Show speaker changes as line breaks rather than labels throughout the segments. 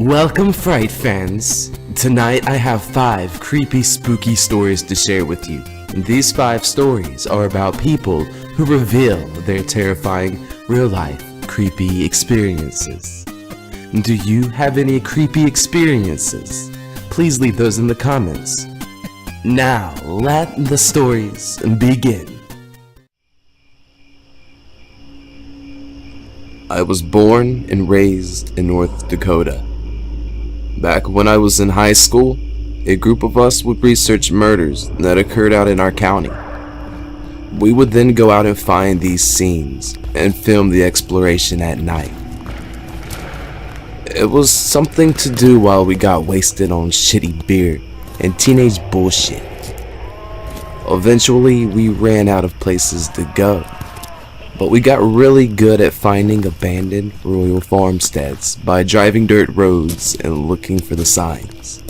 Welcome, Fright fans! Tonight I have 5 creepy, spooky stories to share with you. These 5 stories are about people who reveal their terrifying, real-life, creepy experiences. Do you have any creepy experiences? Please leave those in the comments. Now, let the stories begin. I was born and raised in North Dakota. Back when I was in high school, a group of us would research murders that occurred out in our county. We would then go out and find these scenes and film the exploration at night. It was something to do while we got wasted on shitty beer and teenage bullshit. Eventually, we ran out of places to go, but we got really good at finding abandoned rural farmsteads by driving dirt roads and looking for the signs.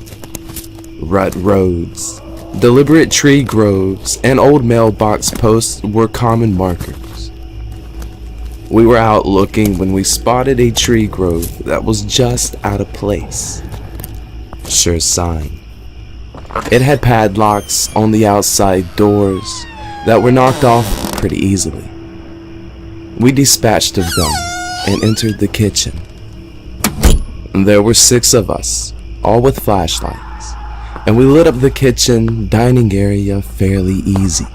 Rut roads, deliberate tree groves, and old mailbox posts were common markers. We were out looking when we spotted a tree grove that was just out of place. Sure sign. It had padlocks on the outside doors that were knocked off pretty easily. We dispatched of them and entered the kitchen. There were 6 of us, all with flashlights, and we lit up the kitchen dining area fairly easy.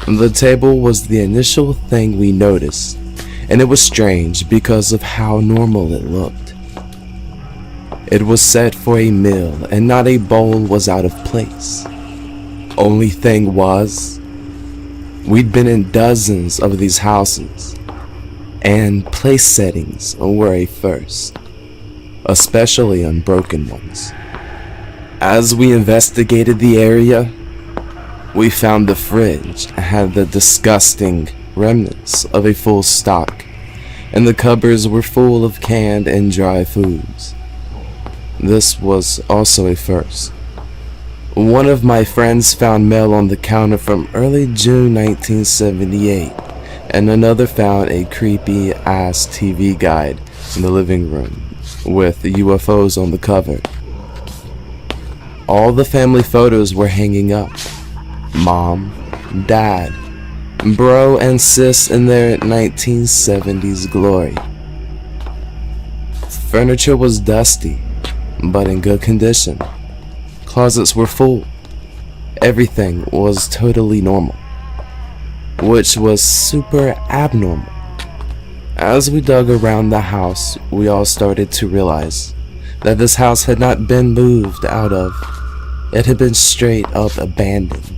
The table was the initial thing we noticed, and it was strange because of how normal it looked. It was set for a meal and not a bowl was out of place. Only thing was, we'd been in dozens of these houses, and place settings were a first, especially on broken ones. As we investigated the area, we found the fridge had the disgusting remnants of a full stock, and the cupboards were full of canned and dry foods. This was also a first. One of my friends found mail on the counter from early June 1978, and another found a creepy ass TV guide in the living room with UFOs on the cover. All the family photos were hanging up. Mom, Dad, bro and sis in their 1970s glory. Furniture was dusty, but in good condition. Closets were full. Everything was totally normal, which was super abnormal. As we dug around the house, we all started to realize that this house had not been moved out of. It had been straight up abandoned.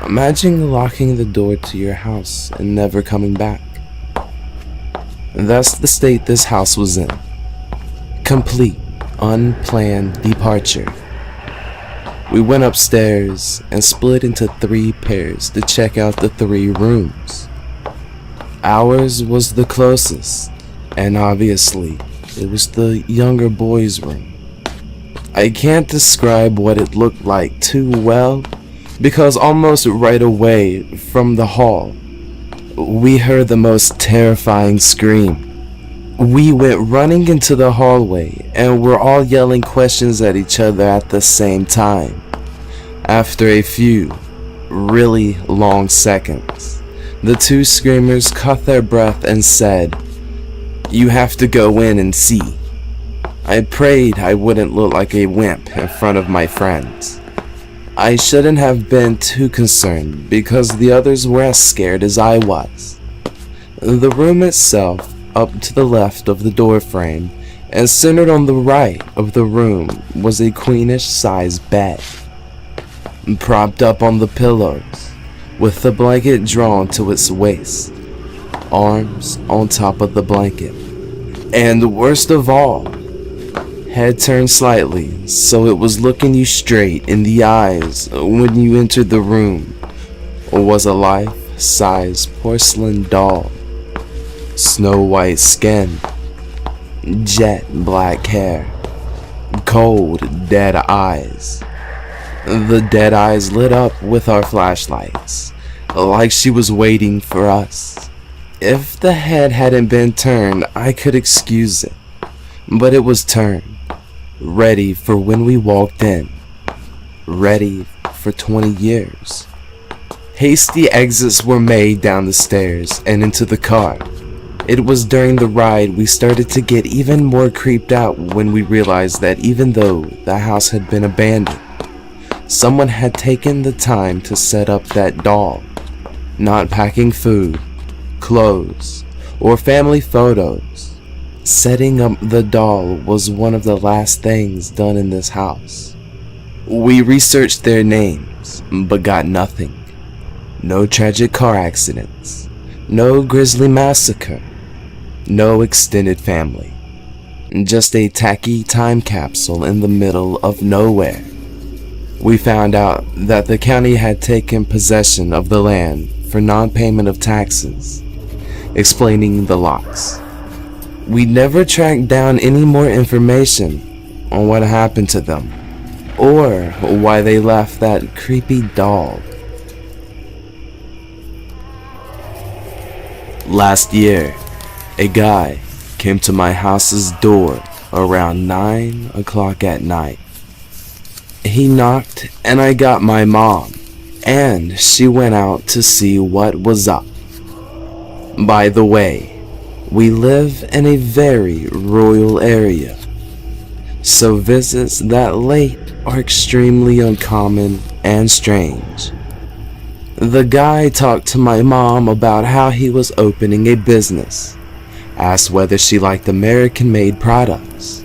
Imagine locking the door to your house and never coming back. That's the state this house was in. Complete unplanned departure. We went upstairs and split into 3 pairs to check out the 3 rooms. Ours was the closest, and obviously it was the younger boy's room. I can't describe what it looked like too well, because almost right away from the hall, we heard the most terrifying scream. We went running into the hallway and were all yelling questions at each other at the same time. After a few really long seconds, the 2 screamers caught their breath and said, "You have to go in and see." I prayed I wouldn't look like a wimp in front of my friends. I shouldn't have been too concerned because the others were as scared as I was. The room itself, up to the left of the door frame and centered on the right of the room, was a queenish-sized bed, propped up on the pillows, with the blanket drawn to its waist, arms on top of the blanket, and worst of all, head turned slightly so it was looking you straight in the eyes when you entered the room, was a life-size porcelain doll. Snow white skin, jet black hair, cold dead eyes. The dead eyes lit up with our flashlights, like she was waiting for us. If the head hadn't been turned, I could excuse it, but it was turned, ready for when we walked in, ready for 20 years. Hasty exits were made down the stairs and into the car. It was during the ride we started to get even more creeped out when we realized that even though the house had been abandoned, someone had taken the time to set up that doll, not packing food, clothes, or family photos. Setting up the doll was one of the last things done in this house. We researched their names, but got nothing. No tragic car accidents, no grisly massacre, no extended family. Just a tacky time capsule in the middle of nowhere. We found out that the county had taken possession of the land for non-payment of taxes, explaining the loss. We never tracked down any more information on what happened to them, or why they left that creepy doll. Last year, a guy came to my house's door around 9 o'clock at night. He knocked and I got my mom, and she went out to see what was up. By the way, we live in a very rural area, so visits that late are extremely uncommon and strange. The guy talked to my mom about how he was opening a business, asked whether she liked American-made products,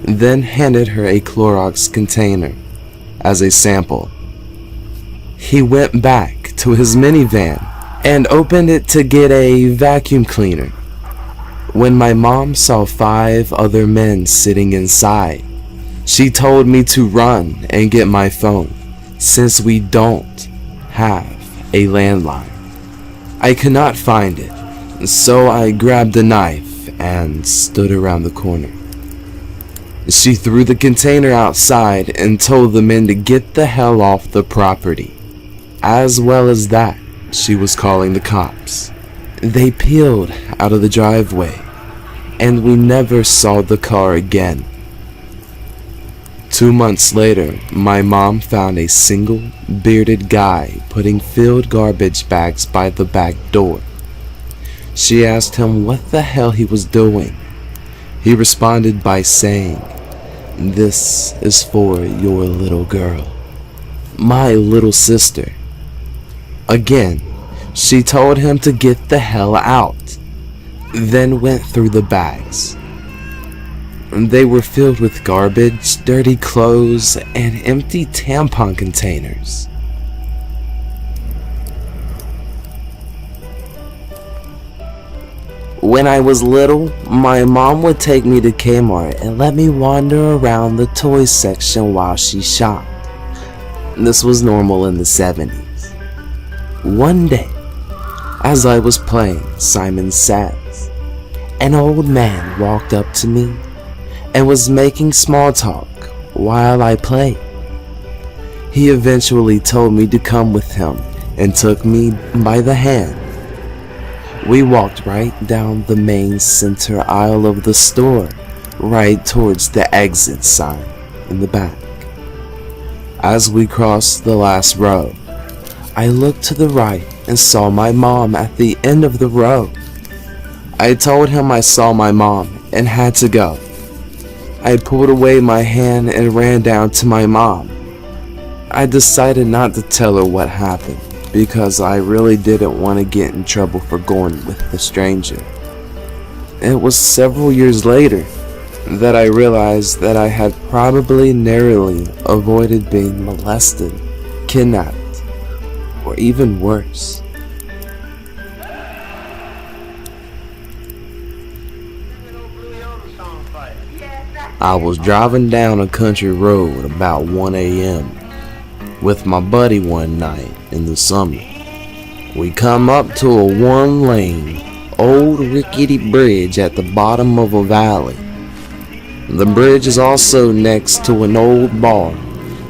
then handed her a Clorox container as a sample. He went back to his minivan and opened it to get a vacuum cleaner. When my mom saw 5 other men sitting inside, she told me to run and get my phone, since we don't have a landline. I could not find it, so I grabbed a knife and stood around the corner. She threw the container outside and told the men to get the hell off the property. As well as that, she was calling the cops. They peeled out of the driveway, and we never saw the car again. 2 months later, my mom found a single, bearded guy putting filled garbage bags by the back door. She asked him what the hell he was doing. He responded by saying, "This is for your little girl, my little sister." Again, she told him to get the hell out, then went through the bags. They were filled with garbage, dirty clothes, and empty tampon containers. When I was little, my mom would take me to Kmart and let me wander around the toy section while she shopped. This was normal in the 70s. One day, as I was playing Simon Says, an old man walked up to me and was making small talk while I played. He eventually told me to come with him and took me by the hand. We walked right down the main center aisle of the store, right towards the exit sign in the back. As we crossed the last row, I looked to the right and saw my mom at the end of the row. I told him I saw my mom and had to go. I pulled away my hand and ran down to my mom. I decided not to tell her what happened because I really didn't want to get in trouble for going with the stranger. It was several years later that I realized that I had probably narrowly avoided being molested, kidnapped, or even worse. I was driving down a country road about 1 a.m. with my buddy one night in the summer. We come up to a one-lane, old rickety bridge at the bottom of a valley. The bridge is also next to an old bar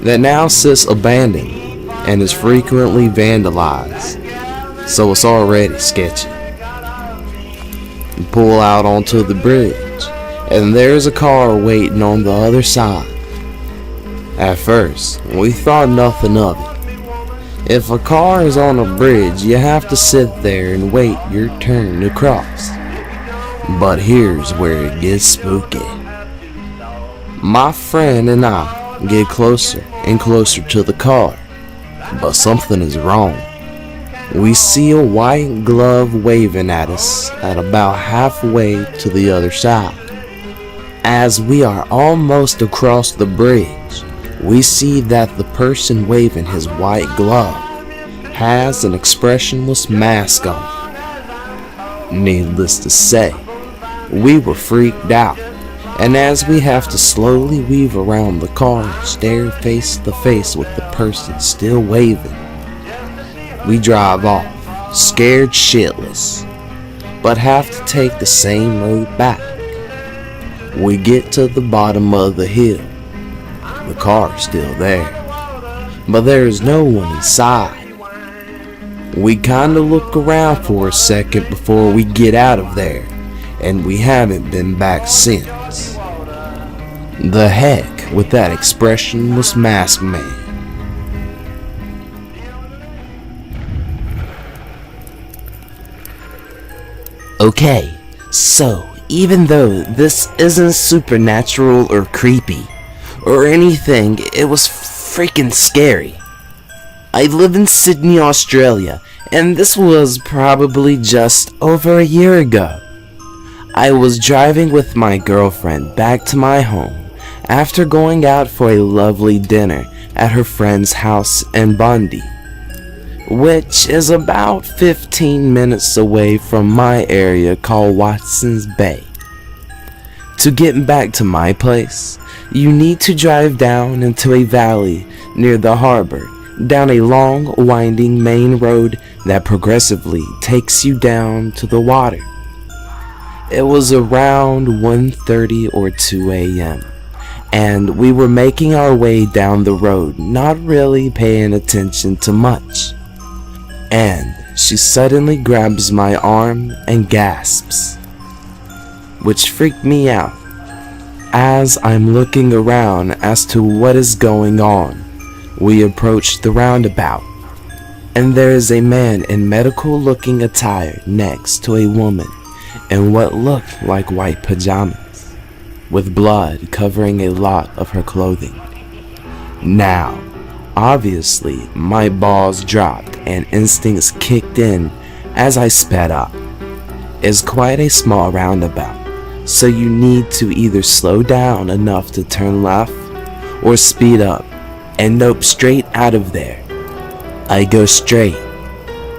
that now sits abandoned and is frequently vandalized, so it's already sketchy. We pull out onto the bridge and there's a car waiting on the other side. At first, we thought nothing of it. If a car is on a bridge, you have to sit there and wait your turn to cross. But here's where it gets spooky. My friend and I get closer and closer to the car, but something is wrong. We see a white glove waving at us at about halfway to the other side. As we are almost across the bridge, we see that the person waving his white glove has an expressionless mask on. Needless to say, we were freaked out, and as we have to slowly weave around the car and stare face to face with the person still waving, we drive off, scared shitless, but have to take the same road back. We get to the bottom of the hill. The car's still there, but there is no one inside. We kinda look around for a second before we get out of there, and we haven't been back since. The heck with that expressionless masked man. Okay, so even though this isn't supernatural or creepy or anything, it was freaking scary. I live in Sydney, Australia, and this was probably just over a year ago. I was driving with my girlfriend back to my home after going out for a lovely dinner at her friend's house in Bundy, which is about 15 minutes away from my area called Watson's Bay. To get back to my place, you need to drive down into a valley near the harbor, down a long, winding main road that progressively takes you down to the water. It was around 1:30 or 2 a.m., and we were making our way down the road, not really paying attention to much. And she suddenly grabs my arm and gasps, which freaked me out. As I'm looking around as to what is going on, we approach the roundabout, and there is a man in medical-looking attire next to a woman in what looked like white pajamas, with blood covering a lot of her clothing. Now, obviously, my balls dropped and instincts kicked in as I sped up. It's quite a small roundabout, so you need to either slow down enough to turn left or speed up and nope straight out of there. I go straight,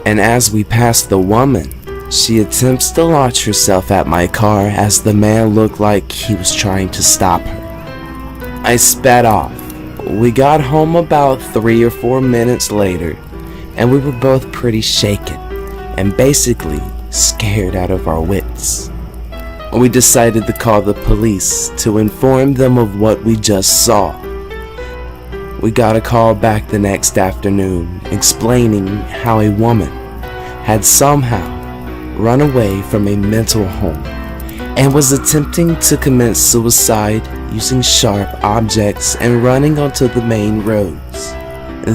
and as we pass the woman, she attempts to launch herself at my car as the man looked like he was trying to stop her. I sped off. We got home about 3 or 4 minutes later, and we were both pretty shaken and basically scared out of our wits. We decided to call the police to inform them of what we just saw. We got a call back the next afternoon explaining how a woman had somehow run away from a mental home and was attempting to commit suicide using sharp objects and running onto the main roads.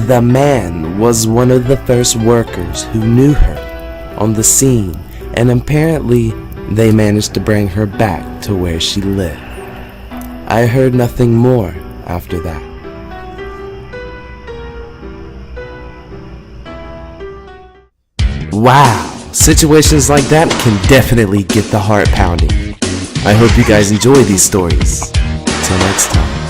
The man was one of the first workers who knew her on the scene, and apparently they managed to bring her back to where she lived. I heard nothing more after that. Wow, situations like that can definitely get the heart pounding. I hope you guys enjoy these stories. Until next time.